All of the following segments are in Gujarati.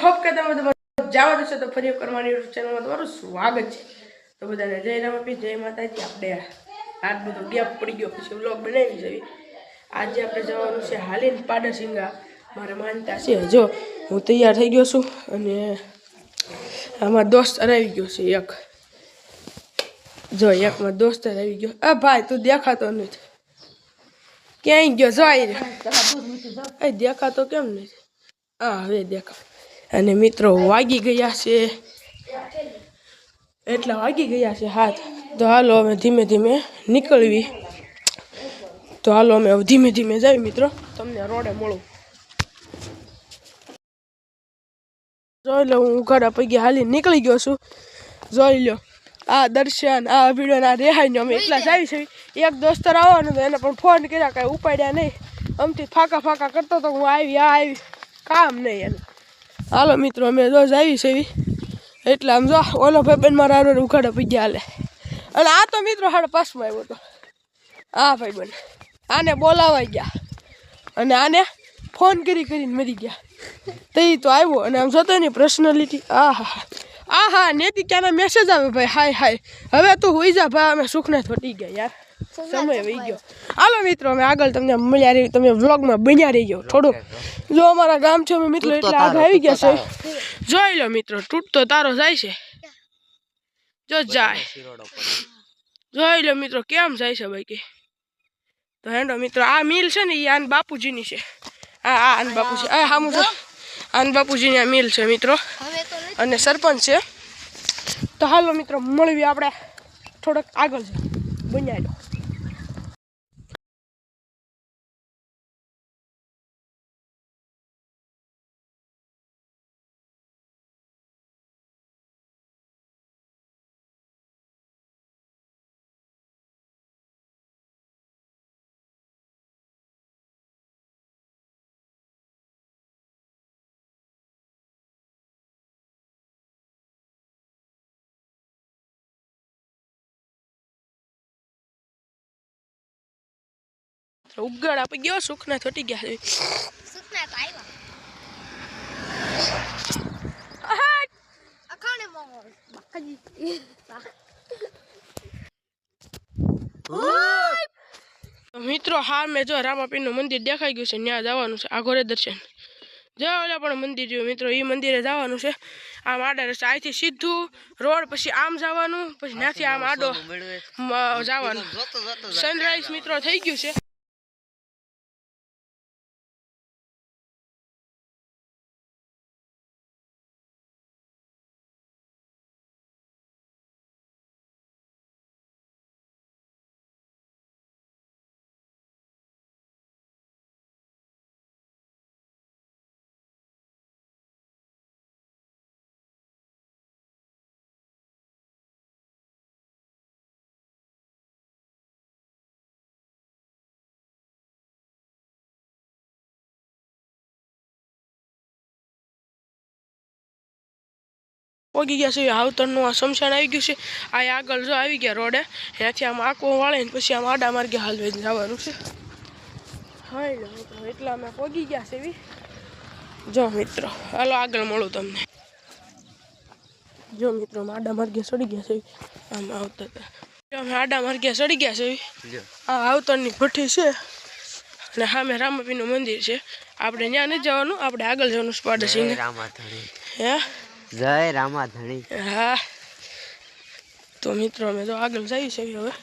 હોપ કે તમે જવા દેશો તો ફરી કરવાની ચેનલમાં તમારું સ્વાગત છે। તો બધાને જય રામાપીર, જય માતાજી। આપણે આજ બધો ગેપ પડી ગયો, પછી વ્લોગ બનાવી જોઈએ। આજે આપણે જવાનું છે હાલીને પાડાસિંગા, મારે માનતા છે। જો હું તૈયાર થઈ ગયો છું અને આમાં દોસ્ત આવી ગયો છે એક। જો એકમાં દોસ્ત આવી ગયો। આ ભાઈ તું દેખાતો નથી, ક્યાંય ગયો? જો દેખાતો કેમ નથી? હા હવે દેખા। અને મિત્રો વાગી ગયા છે, એટલા વાગી ગયા છે 7। તો હાલો અમે ધીમે ધીમે નીકળવી। તો હાલો અમે ધીમે ધીમે જાય મિત્રો, તમને રોડે મળું। જોઈ લો હું ઉઘાડા પૈકી હાલી નીકળી ગયો છું। જોઈ લો આ દર્શન, આ વિડીયો, આ રેહાઈ અમે એટલા જ આવી છે। એક દોસ્તર આવવાનો હતો, એને પણ ફોન કર્યા, કાંઈ ઉપાડ્યા નહીં। અમથી ફાકા ફાકા કરતો તો હું આવી આવી, કામ નહીં એનું। હાલો મિત્રો અમે રોજ આવી છે એટલે આમ જો ઓલો ભાઈ બેન મારા હારે ઉઘાડા પૈકી હાલે। અને આ તો મિત્રો હાડે પાસમાં આવ્યો હતો। હા ભાઈ બેન આને બોલાવા ગયા અને આને ફોન કરીને મરી ગયા। તે તો આવ્યો અને આમ જોતો ને પર્સનાલિટી, આહા નેતી ક્યાંના મેસેજ આવે ભાઈ, હાય હાય હવે તું હોઈ જા ભાઈ, અમે સુખને થોટી ગયા યાર, સમય વહી ગયો। હાલો મિત્રો અમે આગળ તમને મળ્યા રહી, તમે વ્લોગમાં બન્યા રહી ગયો થોડુંક। જો અમારા ગામ છે અમે મિત્રો એટલે આગળ આવી ગયા છે। જોઈ લો મિત્રો તૂટતો તારો જાય છે, જો જાય। જોઈ લો મિત્રો કેમ જાય છે ભાઈ કે। તો હેંડો મિત્રો આ મિલ છે ને એ આન બાપુજીની છે। આન બાપુજી આ હામું જો, આન બાપુજીની આ મિલ છે મિત્રો, અને સરપંચ છે। તો હાલો મિત્રો મળવી આપણે થોડોક આગળ છે બન્યા। ઉગડ આપી ગયો, સુખના થોટી ગયા છે। સુખના તો આવ્યા અખાણે મોંગો મિત્રો હા મેં જો રામાપીરનું મંદિર દેખાઈ ગયું છે, ત્યાં જવાનું છે। આ ઘોરે દર્શન જો ઓલા પણ મંદિર જો મિત્રો, એ મંદિરે જવાનું છે। આમ આડા રસ્તા અહીંથી સીધું રોડ, પછી આમ જવાનું, પછી ત્યાંથી આમ આડો જવાનું। સનરાઈઝ મિત્રો થઈ ગયું છે। પોગી ગયા છે હાવતરનું આ શમશાન આવી ગયું છે। આ આગળ જો આવી ગયા રોડે, ત્યાંથી આમ આંકો વાળીને પછી આમ આડા માર્ગે હાલવીને જવાનું છે। હા મિત્રો એટલા અમે પોગી ગયા છે। જો મિત્રો હાલો આગળ મળું તમને। જો મિત્રો અમે આડા માર્ગે ચડી ગયા છે, આમ આવતા હતા અમે આડા માર્ગે ચડી ગયા છે। આ હાવતરની ભઠ્ઠી છે અને સામે રામાપીરનું મંદિર છે। આપણે ત્યાં નથી જવાનું, આપણે આગળ જવાનું છે પાડાસિંગા। હે જય રામાધણી। હા તો મિત્રો અમે તો આગળ જઈએ છીએ હવે।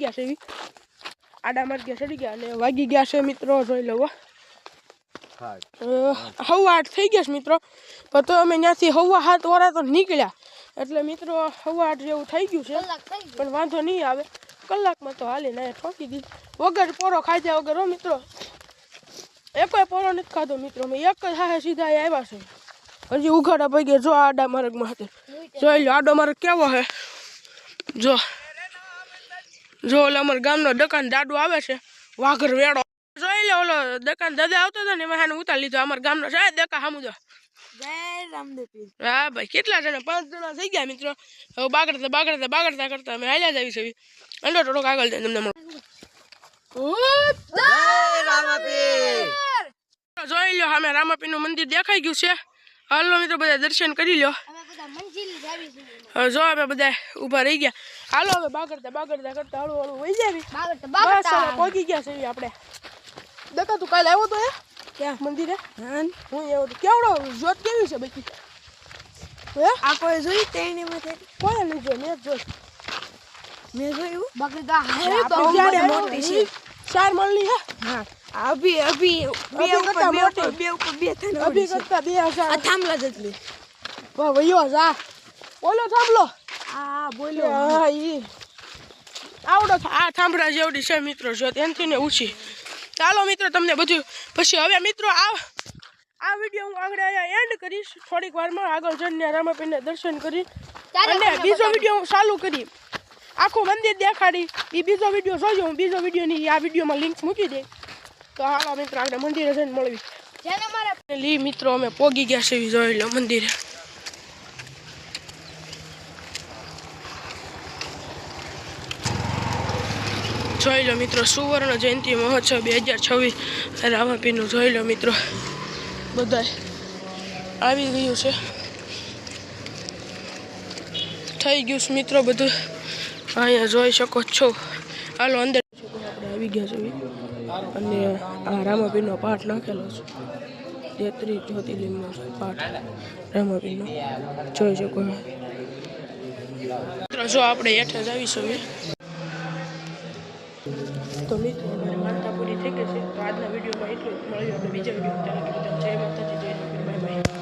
ગયા છે એવી આડા માર્ગે ચડી ગયા અને વાગી ગયા છે મિત્રો જોઈ લો 8:30 થઈ ગયા છે મિત્રો પણ તો અમે ત્યાંથી 7:30 વાળા તો નીકળ્યા એટલે મિત્રો 8:30 જેવું થઈ ગયું છે પણ વાંધો નહીં આવે કલાકમાં તો હાલી ના ઠોકી દીધી વગર પોરો ખાધા વગર હો મિત્રો એકોય પોરો નથી ખાધો મિત્રો મેં એક જ હાહે સીધા આવ્યા છે હજી ઉઘાડા પૈકી જો આડા માર્ગમાં હતી જોઈ લો આડો માર્ગ કેવો હે જો ઓલો અમારા ગામનો દુકાન દાડો આવે છે વાઘર વેડો જોઈ લો ઓલો દુકાન દાદા આવતો હતો ને એમાં ઉતારી લીધો અમારા ગામનો છે દકા સામુદો હા ભાઈ કેટલા જણા 5 જણા થઈ ગયા મિત્રો હવે બાગડતા કરતા અમે હાલ્યા જ આવી છે અંડો થોડોક આગળ જાય તમને જોઈ લો અમે રામાપીરનું મંદિર દેખાઈ ગયું છે હાલો મિત્રો બધા દર્શન કરી લો જો અમે બધા ઊભા રહી ગયા હાલો હવે બાગડતા કરતા હળવું વહી જાવી બસ પહોંચી ગયા છે આપણે દકા તું કાલે આવ્યો તો ક્યાં મંદિરે હું આવ્યો તો કેવડો જોત કેવી છે બાકી આ કોઈ જોઈ તેની માથે કોઈ નહીં જોઈ મેં જોયું બગડા હે મોટી છે 4 મણની હે હા અભી બે ઉપર થઈને અભી કરતા 2000 આ થાંભલા જેટલી વાહ વયો જા બોલો થાંભલો આ બોલો હા ઈ આવડો આ થાંભલા જેવડી છે મિત્રો જો ત્યાંથી ને ઊંચી ચાલો મિત્રો તમને બધું પછી હવે મિત્રો આ વિડીયો હું આગળ એન્ડ કરીશ થોડીક વારમાં આગળ જઈને રામાપીરને દર્શન કરી અને બીજો વિડીયો હું ચાલુ કરી આખું મંદિર દેખાડી એ બીજો વિડીયો જોજો હું બીજો વિડીયોની આ વિડીયોમાં લિંક મૂકી દે તો હાલો મિત્રો આપણે મંદિરે જઈને મળવી લી મિત્રો અમે પોગી ગયા છે જોઈ લો મંદિરે જોઈ લો મિત્રો સુવર્ણ જયંતિ મહોત્સવ 2026 રામાપીરનું જોઈ લો મિત્રો બધા આવી ગયું છે થઈ ગયું છે મિત્રો બધું અહીંયા જોઈ શકો છો હાલો અંદર આપણે આવી ગયા છે અને આ રામાપીરનો પાઠ નાખેલો છે 33 જ્યોતિર્લિંગનો પાઠ રામાપીરનો જોઈ શકો મિત્રો જો આપણે હેઠે જ આવીશું તો મિત્રો અમારી માનતા પૂરી થઈ ગઈ છે તો આજના વિડીયોમાં એટલું જ મળ્યું આપણે બીજા વિડીયો જય માતાજી જય બાય બાય